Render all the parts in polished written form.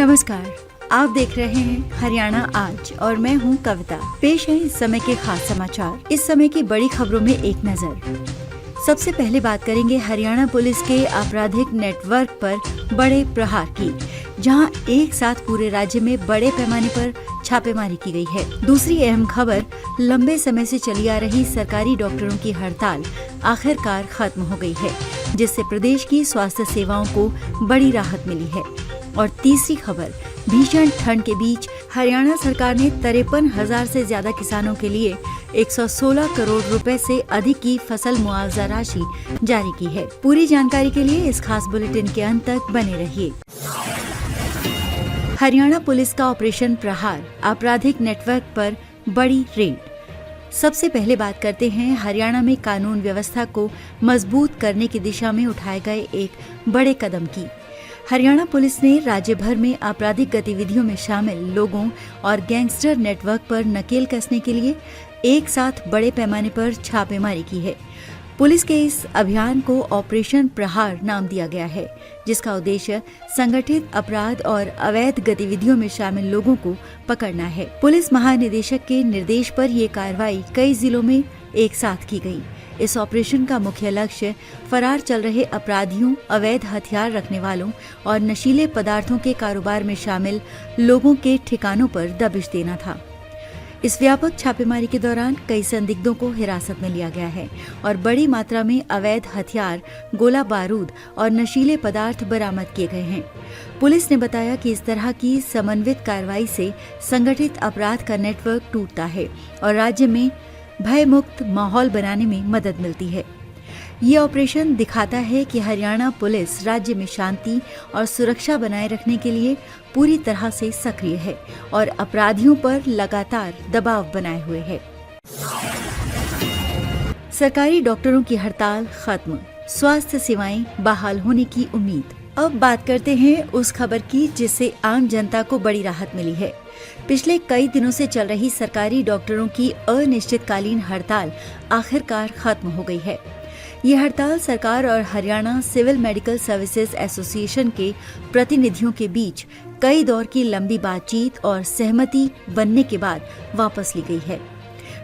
नमस्कार, आप देख रहे हैं हरियाणा आज और मैं हूं कविता। पेश है इस समय के खास समाचार। इस समय की बड़ी खबरों में एक नजर। सबसे पहले बात करेंगे हरियाणा पुलिस के आपराधिक नेटवर्क पर बड़े प्रहार की, जहां एक साथ पूरे राज्य में बड़े पैमाने पर छापेमारी की गई है। दूसरी अहम खबर, लंबे समय से चली आ रही सरकारी डॉक्टरों की हड़ताल आखिरकार खत्म हो गई है, जिससे प्रदेश की स्वास्थ्य सेवाओं को बड़ी राहत मिली है। और तीसरी खबर, भीषण ठंड के बीच हरियाणा सरकार ने 53,000 से ज्यादा किसानों के लिए 116 करोड़ रुपए से अधिक की फसल मुआवजा राशि जारी की है। पूरी जानकारी के लिए इस खास बुलेटिन के अंत तक बने रहिए। हरियाणा पुलिस का ऑपरेशन प्रहार, आपराधिक नेटवर्क पर बड़ी रेड। सबसे पहले बात करते हैं हरियाणा में कानून व्यवस्था को मजबूत करने की दिशा में उठाए गए एक बड़े कदम की। हरियाणा पुलिस ने राज्य भर में आपराधिक गतिविधियों में शामिल लोगों और गैंगस्टर नेटवर्क पर नकेल कसने के लिए एक साथ बड़े पैमाने पर छापेमारी की है। पुलिस के इस अभियान को ऑपरेशन प्रहार नाम दिया गया है, जिसका उद्देश्य संगठित अपराध और अवैध गतिविधियों में शामिल लोगों को पकड़ना है। पुलिस महानिदेशक के निर्देश पर ये कार्रवाई कई जिलों में एक साथ की गई। इस ऑपरेशन का मुख्य लक्ष्य फरार चल रहे अपराधियों, अवैध हथियार रखने वालों और नशीले पदार्थों के कारोबार में शामिल लोगों के ठिकानों पर दबिश देना था। इस व्यापक छापेमारी के दौरान कई संदिग्धों को हिरासत में लिया गया है और बड़ी मात्रा में अवैध हथियार, गोला बारूद और नशीले पदार्थ बरामद किए गए हैं। पुलिस ने बताया कि इस तरह की समन्वित कार्रवाई से संगठित अपराध का नेटवर्क टूटता है और राज्य में भयमुक्त माहौल बनाने में मदद मिलती है। ये ऑपरेशन दिखाता है कि हरियाणा पुलिस राज्य में शांति और सुरक्षा बनाए रखने के लिए पूरी तरह से सक्रिय है और अपराधियों पर लगातार दबाव बनाए हुए है। सरकारी डॉक्टरों की हड़ताल खत्म, स्वास्थ्य सेवाएं बहाल होने की उम्मीद। अब बात करते हैं उस खबर की जिससे आम जनता को बड़ी राहत मिली है। पिछले कई दिनों से चल रही सरकारी डॉक्टरों की अनिश्चितकालीन हड़ताल आखिरकार खत्म हो गई है। ये हड़ताल सरकार और Haryana Civil Medical Services Association के प्रतिनिधियों के बीच कई दौर की लंबी बातचीत और सहमति बनने के बाद वापस ली गई है।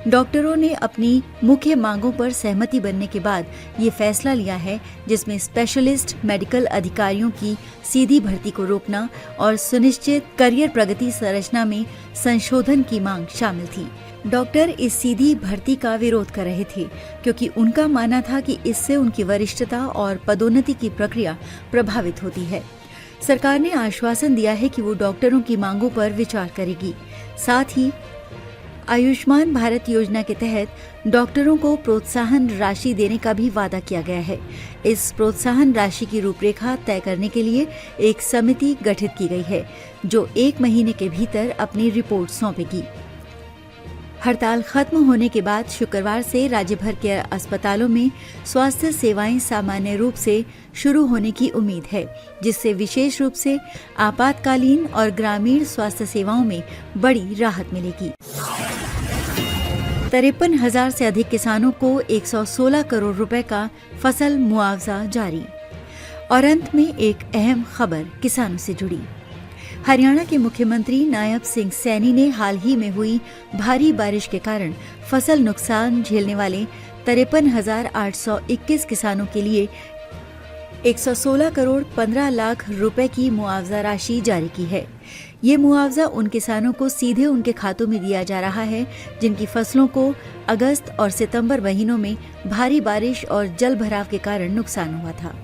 डॉक्टरों ने अपनी मुख्य मांगों पर सहमति बनने के बाद ये फैसला लिया है, जिसमें स्पेशलिस्ट मेडिकल अधिकारियों की सीधी भर्ती को रोकना और सुनिश्चित करियर प्रगति संरचना में संशोधन की मांग शामिल थी। डॉक्टर इस सीधी भर्ती का विरोध कर रहे थे क्योंकि उनका मानना था कि इससे उनकी वरिष्ठता और पदोन्नति की प्रक्रिया प्रभावित होती है। सरकार ने आश्वासन दिया है कि वो डॉक्टरों की मांगों पर विचार करेगी। साथ ही आयुष्मान भारत योजना के तहत डॉक्टरों को प्रोत्साहन राशि देने का भी वादा किया गया है। इस प्रोत्साहन राशि की रूपरेखा तय करने के लिए एक समिति गठित की गई है, जो 1 महीने के भीतर अपनी रिपोर्ट सौंपेगी। हड़ताल खत्म होने के बाद शुक्रवार से राज्य भर के अस्पतालों में स्वास्थ्य सेवाएं सामान्य रूप से शुरू होने की उम्मीद है, जिससे विशेष रूप से आपातकालीन और ग्रामीण स्वास्थ्य सेवाओं में बड़ी राहत मिलेगी। 53,000 से अधिक किसानों को 116 करोड़ रुपए का फसल मुआवजा जारी। और अंत में एक अहम खबर किसानों से जुड़ी। हरियाणा के मुख्यमंत्री नायब सिंह सैनी ने हाल ही में हुई भारी बारिश के कारण फसल नुकसान झेलने वाले 53,821 किसानों के लिए 116 करोड़ 15 लाख रुपए की मुआवजा राशि जारी की है। ये मुआवजा उन किसानों को सीधे उनके खातों में दिया जा रहा है जिनकी फसलों को अगस्त और सितंबर महीनों में भारी बारिश और जल भराव के कारण नुकसान हुआ था।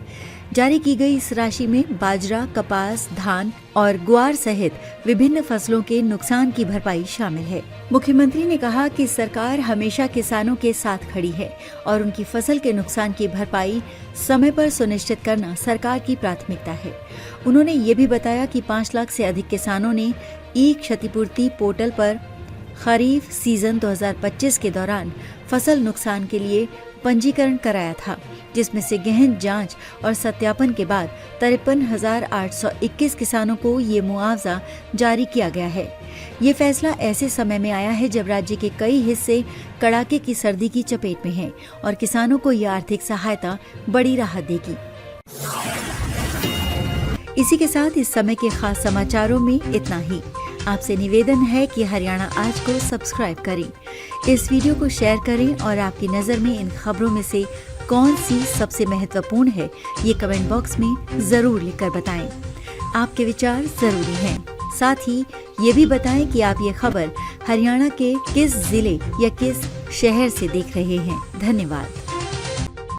जारी की गई इस राशि में बाजरा, कपास, धान और ग्वार सहित विभिन्न फसलों के नुकसान की भरपाई शामिल है। मुख्यमंत्री ने कहा कि सरकार हमेशा किसानों के साथ खड़ी है और उनकी फसल के नुकसान की भरपाई समय पर सुनिश्चित करना सरकार की प्राथमिकता है। उन्होंने ये भी बताया कि 5 लाख से अधिक किसानों ने ई क्षतिपूर्ति पोर्टल पर खरीफ सीजन 2025 के दौरान फसल नुकसान के लिए पंजीकरण कराया था, जिसमें से गहन जांच और सत्यापन के बाद 53,821 किसानों को ये मुआवजा जारी किया गया है। ये फैसला ऐसे समय में आया है जब राज्य के कई हिस्से कड़ाके की सर्दी की चपेट में हैं और किसानों को ये आर्थिक सहायता बड़ी राहत देगी। इसी के साथ इस समय के खास समाचारों में इतना ही। आपसे निवेदन है कि हरियाणा आज को सब्सक्राइब करें, इस वीडियो को शेयर करें और आपकी नज़र में इन खबरों में से कौन सी सबसे महत्वपूर्ण है ये कमेंट बॉक्स में जरूर लिखकर बताएं। आपके विचार जरूरी हैं। साथ ही ये भी बताएं कि आप ये खबर हरियाणा के किस जिले या किस शहर से देख रहे हैं। धन्यवाद।